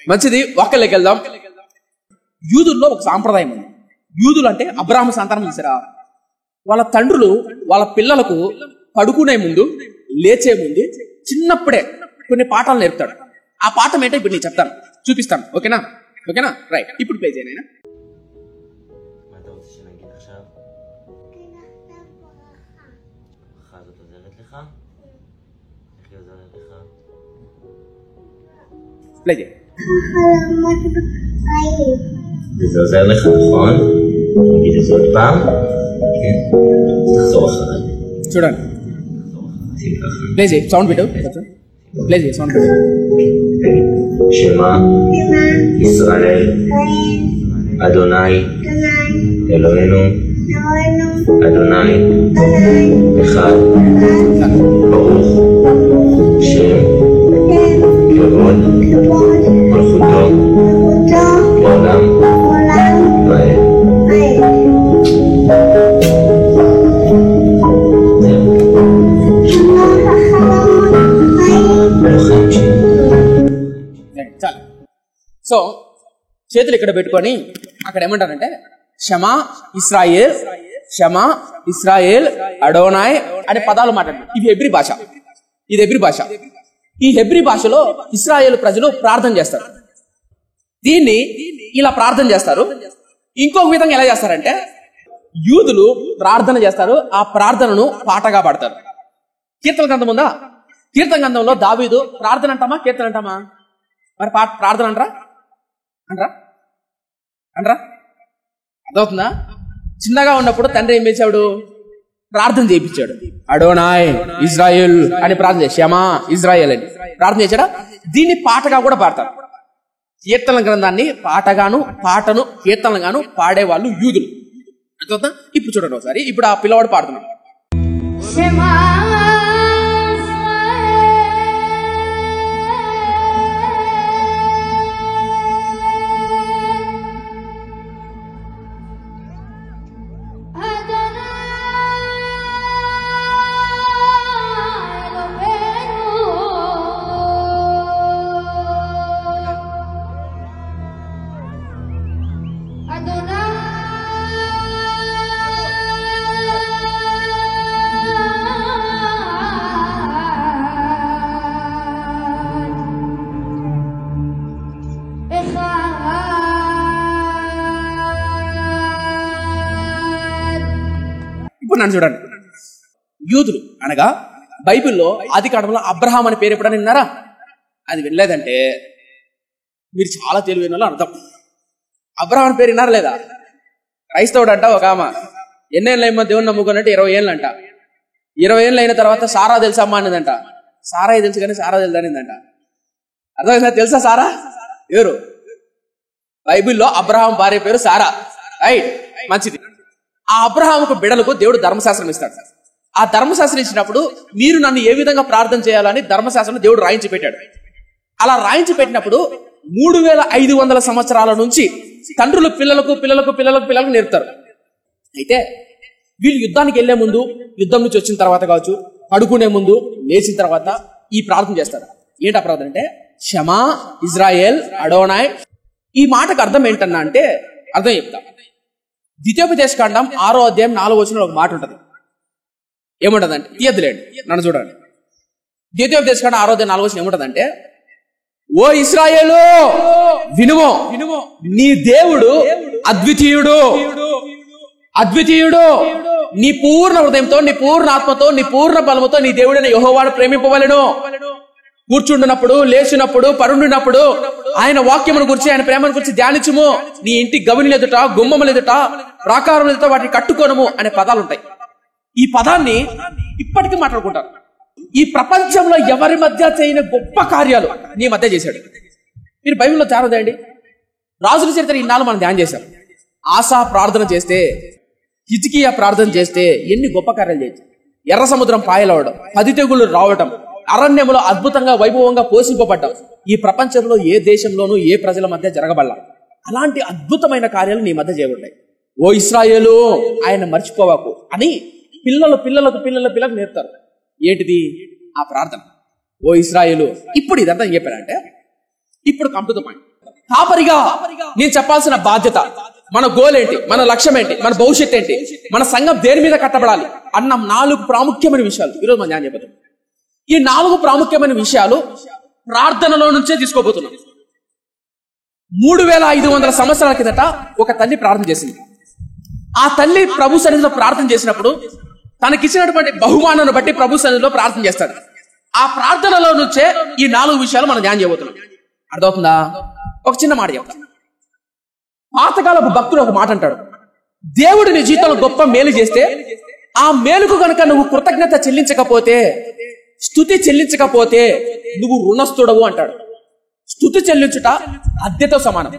మంచిది, వాక్యంలోకి వెళ్దాం. యూదుల్లో ఒక సాంప్రదాయం ఉంది. యూదులు అంటే అబ్రాహాము సంతానం చూసారా, వాళ్ళ తండ్రులు వాళ్ళ పిల్లలకు పడుకునే ముందు లేచే ముందు చిన్నప్పుడే కొన్ని పాఠాలు నేర్పుతాడు. ఆ పాఠం ఏంటో ఇప్పుడు నేను చెప్తాను, చూపిస్తాను. ఓకేనా? రైట్, ఇప్పుడు ప్లే చేయను. ప్లే చేయి. זה עוזר לך, נכון? נגיד את זה עוד פעם. כן. תחזור אחריי. చూడండి, ప్లే చేయి, సౌండ్ పెట్టు. ప్లే చేయి, సౌండ్ పెట్టు. שמע ישראל אדוני אלוהינו אדוני אחד ברוך שם כבוד מלכותו לעולם ועד. సో చేతులు ఇక్కడ పెట్టుకొని అక్కడ ఏమంటారంటే షమా ఇస్రాయేల్, షమా ఇస్రాయేల్ అడోనాయ్ అనే పదాలు మాట్లాడారు. ఇది హెబ్రీ భాష. ఈ హెబ్రీ భాషలో ఇస్రాయేల్ ప్రజలు ప్రార్థన చేస్తారు. దీన్ని ఇలా ప్రార్థన చేస్తారు. ఇంకొక విధంగా ఎలా చేస్తారంటే యూదులు ప్రార్థన చేస్తారు, ఆ ప్రార్థనను పాటగా పాడతారు. కీర్తన గ్రంథం ఉందా? కీర్తన గ్రంథంలో దావీదు ప్రార్థన అంటామా, కీర్తన అంటామా? మరి ప్రార్థన అంటారా? అర్థమవుతుందా? చిన్నగా ఉన్నప్పుడు తండ్రి ఏం చేశాడు? ప్రార్థన చేయించాడు. అడోనాయ్ ఇజ్రాయెల్ అని ప్రార్థన చేసి షమా ఇజ్రాయెల్ అని ప్రార్థన చేశాడా? దీన్ని పాటగా కూడా పాడతారు. కీర్తన గ్రంథాన్ని పాటను కీర్తనగాను పాడేవాళ్ళు యూదులు. అర్థమవుతుందా? ఇప్పుడు చూడండి ఒకసారి. ఇప్పుడు ఆ పిల్లవాడు పాడుతున్నాడు. నన్ను చూడండి. యూదులు అనగా బైబిల్లో ఆది కాండంలో అబ్రహాం అనే పేరు ఎప్పుడైనా విన్నారా? అది వినలేదంటే మీరు చాలా తెలివైన వాళ్ళు అర్థం. అబ్రహాం అని పేరు విన్నారా లేదా? క్రైస్తవుడు అంట ఒక ఆమె ఎన్నేళ్ళు ఏమో దేవుని నమ్ముకున్నట్టు 20 ఏళ్ళు అంట. 20 ఏళ్ళు అయిన తర్వాత సారా తెలుసమ్మా అన్నదంట. సారా తెలుసు కానీ సారా తెలుదానిందంట. అర్థమైందా? తెలుసా సారా ఎవరు? బైబిల్లో అబ్రహాం భార్య పేరు సారా. రైట్, మంచిది. ఆ అబ్రహాముకు బిడ్డలకు దేవుడు ధర్మశాస్త్రం ఇస్తాడు. ఆ ధర్మశాస్త్రం ఇచ్చినప్పుడు మీరు నన్ను ఏ విధంగా ప్రార్థన చేయాలని ధర్మశాస్త్రం దేవుడు రాయించి పెట్టాడు. అలా రాయించి పెట్టినప్పుడు 3500 సంవత్సరాల నుంచి తండ్రులు పిల్లలకు నేర్పుతారు. అయితే వీళ్ళు యుద్ధానికి వెళ్లే ముందు, యుద్ధం నుంచి వచ్చిన తర్వాత కావచ్చు, పడుకునే ముందు, లేచిన తర్వాత ఈ ప్రార్థన చేస్తారు. ఏంటి ఆ ప్రార్థన అంటే షమా ఇజ్రాయెల్ అడోనాయ్. ఈ మాటకు అర్థం ఏంటన్నా అంటే అర్థం చెప్తా. ద్వితీయోపదేశ కాండం 6వ అధ్యాయం 4వ వచనంలో ఒక మాట ఉంటుంది. ఏముంటదంటే, తీయద్దులేండి, నన్ను చూడండి. ద్వితీయోపదేశ కాండం 6వ అధ్యాయం 4వ వచనం ఏముంటదంటే, ఓ ఇశ్రాయేలు వినుము, నీ దేవుడు అద్వితీయుడు, నీ పూర్ణ హృదయంతో, నీ పూర్ణ ఆత్మతో, నీ పూర్ణ బలముతో నీ దేవుడైన యెహోవాను ప్రేమింపవలెను. కూర్చుండునప్పుడు, లేచినప్పుడు, పరుండినప్పుడు ఆయన వాక్యమును గురించి, ఆయన ప్రేమను గురించి ధ్యానించుము. నీ ఇంటి గవిని ఎదుట, గుమ్మముల ఎదుట, ప్రాకారం ఎదుట వాటిని కట్టుకోనము అనే పదాలు ఉంటాయి. ఈ పదాన్ని ఇప్పటికీ మాట్లాడుకుంటారు. ఈ ప్రపంచంలో ఎవరి మధ్య చేయని గొప్ప కార్యాలు నీ మధ్య చేశాడు. మీరు బైబిల్లో ధ్యానం రాజుల చరిత్ర ఇన్నాళ్ళు మనం ధ్యానం చేశాం. ఆసా ప్రార్థన చేస్తే, హిజ్కియా ప్రార్థన చేస్తే ఎన్ని గొప్ప కార్యాలు చేయొచ్చు. ఎర్ర సముద్రం పాయలవడం, 10 తెగులు రావడం, అరణ్యములో అద్భుతంగా వైభవంగా పోషింపబడ్డాం. ఈ ప్రపంచంలో ఏ దేశంలోనూ ఏ ప్రజల మధ్య జరగబడలా. అలాంటి అద్భుతమైన కార్యాలు నీ మధ్య చేయబడ్డాయి. ఓ ఇశ్రాయేలు ఆయన మర్చిపోవాకు అని పిల్లలకు నేర్పుతారు. ఏంటిది? ఆ ప్రార్థన. ఓ ఇశ్రాయేలు. ఇప్పుడు ఇదంతా ఏం చెప్పారంటే, ఇప్పుడు కమ్ టు ద పాయింట్. కాపరిగా నేను చెప్పాల్సిన బాధ్యత, మన గోల్ ఏంటి, మన లక్ష్యం ఏంటి, మన భవిష్యత్ ఏంటి, మన సంఘం దేని మీద కట్టబడాలి అన్న 4 ప్రాముఖ్యమైన విషయాలు ఈరోజు మనం ధ్యానం చేయబోతున్నాం. ఈ 4 ప్రాముఖ్యమైన విషయాలు ప్రార్థనలో నుంచే తీసుకోబోతున్నాం. 3500 సంవత్సరాల కిందట ఒక తల్లి ప్రార్థన చేసింది. ఆ తల్లి ప్రభు సన్నిధిలో ప్రార్థన చేసినప్పుడు తనకిచ్చినటువంటి బహుమానాన్ని బట్టి ప్రభు సన్నిధిలో ప్రార్థన చేస్తాడు. ఆ ప్రార్థనలో నుంచే ఈ 4 విషయాలు మనం ధ్యానం చేయబోతున్నాం. అర్థమవుతుందా? ఒక చిన్న మాట చెప్తా. పాతకాలపు భక్తుడు ఒక మాట అంటాడు, దేవుడు నీ జీవితంలో గొప్ప మేలు చేస్తే ఆ మేలుకు కనుక నువ్వు కృతజ్ఞత చెల్లించకపోతే, స్తుతి చెల్లించకపోతే నువ్వు రుణస్థుడవు అంటాడు. స్తుతి చెల్లించుట అద్దెతో సమానం.